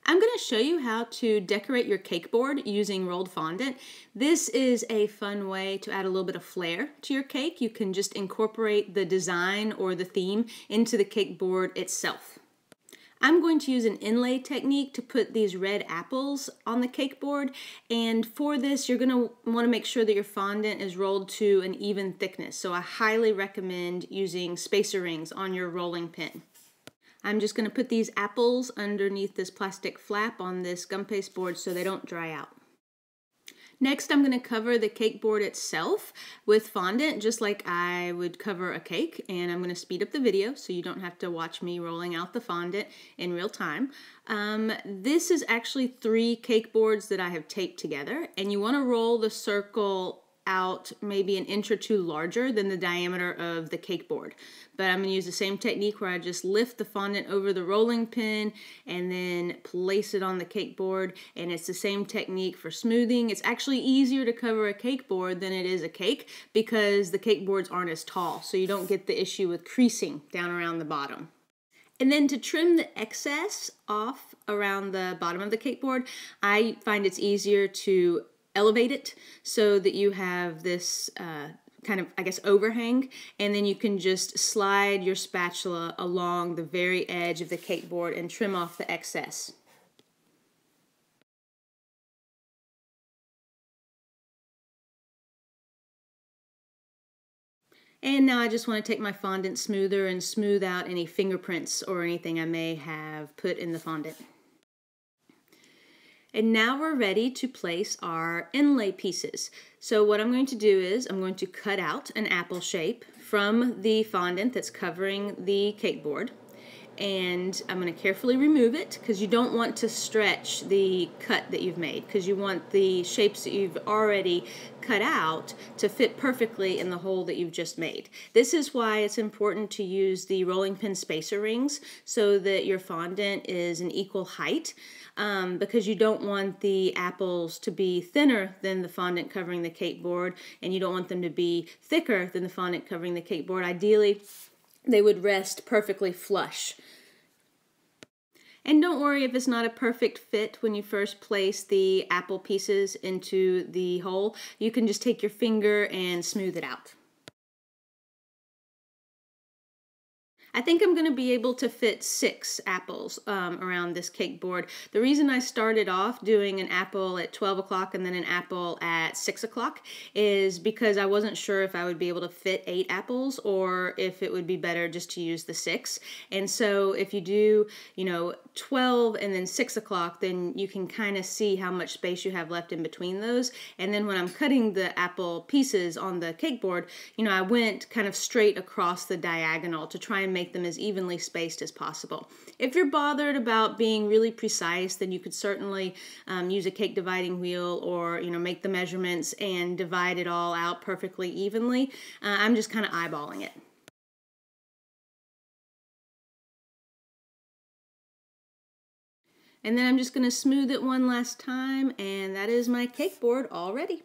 I'm going to show you how to decorate your cake board using rolled fondant. This is a fun way to add a little bit of flair to your cake. You can just incorporate the design or the theme into the cake board itself. I'm going to use an inlay technique to put these red apples on the cake board, and for this you're going to want to make sure that your fondant is rolled to an even thickness. So I highly recommend using spacer rings on your rolling pin. I'm just going to put these apples underneath this plastic flap on this gum paste board so they don't dry out. Next, I'm going to cover the cake board itself with fondant, just like I would cover a cake, and I'm going to speed up the video so you don't have to watch me rolling out the fondant in real time. This is actually 3 cake boards that I have taped together, and you want to roll the circle out maybe an inch or 2 larger than the diameter of the cake board. But I'm going to use the same technique where I just lift the fondant over the rolling pin and then place it on the cake board, and it's the same technique for smoothing. It's actually easier to cover a cake board than it is a cake because the cake boards aren't as tall, so you don't get the issue with creasing down around the bottom. And then to trim the excess off around the bottom of the cake board, I find it's easier to elevate it so that you have this kind of, I guess, overhang, and then you can just slide your spatula along the very edge of the cake board and trim off the excess. And now I just want to take my fondant smoother and smooth out any fingerprints or anything I may have put in the fondant. And now we're ready to place our inlay pieces. So what I'm going to do is I'm going to cut out an apple shape from the fondant that's covering the cake board. And I'm going to carefully remove it because you don't want to stretch the cut that you've made, because you want the shapes that you've already cut out to fit perfectly in the hole that you've just made. This is why it's important to use the rolling pin spacer rings so that your fondant is an equal height, because you don't want the apples to be thinner than the fondant covering the cake board, and you don't want them to be thicker than the fondant covering the cake board. Ideally, they would rest perfectly flush. And don't worry if it's not a perfect fit when you first place the apple pieces into the hole. You can just take your finger and smooth it out. I think I'm going to be able to fit 6 apples around this cake board. The reason I started off doing an apple at 12 o'clock and then an apple at 6 o'clock is because I wasn't sure if I would be able to fit 8 apples or if it would be better just to use the 6. And so if you do, 12 and then 6 o'clock, then you can kind of see how much space you have left in between those. And then when I'm cutting the apple pieces on the cake board, I went kind of straight across the diagonal to try and make them as evenly spaced as possible. If you're bothered about being really precise, then you could certainly use a cake dividing wheel or make the measurements and divide it all out perfectly evenly. I'm just kind of eyeballing it. And then I'm just going to smooth it one last time, and that is my cake board all ready.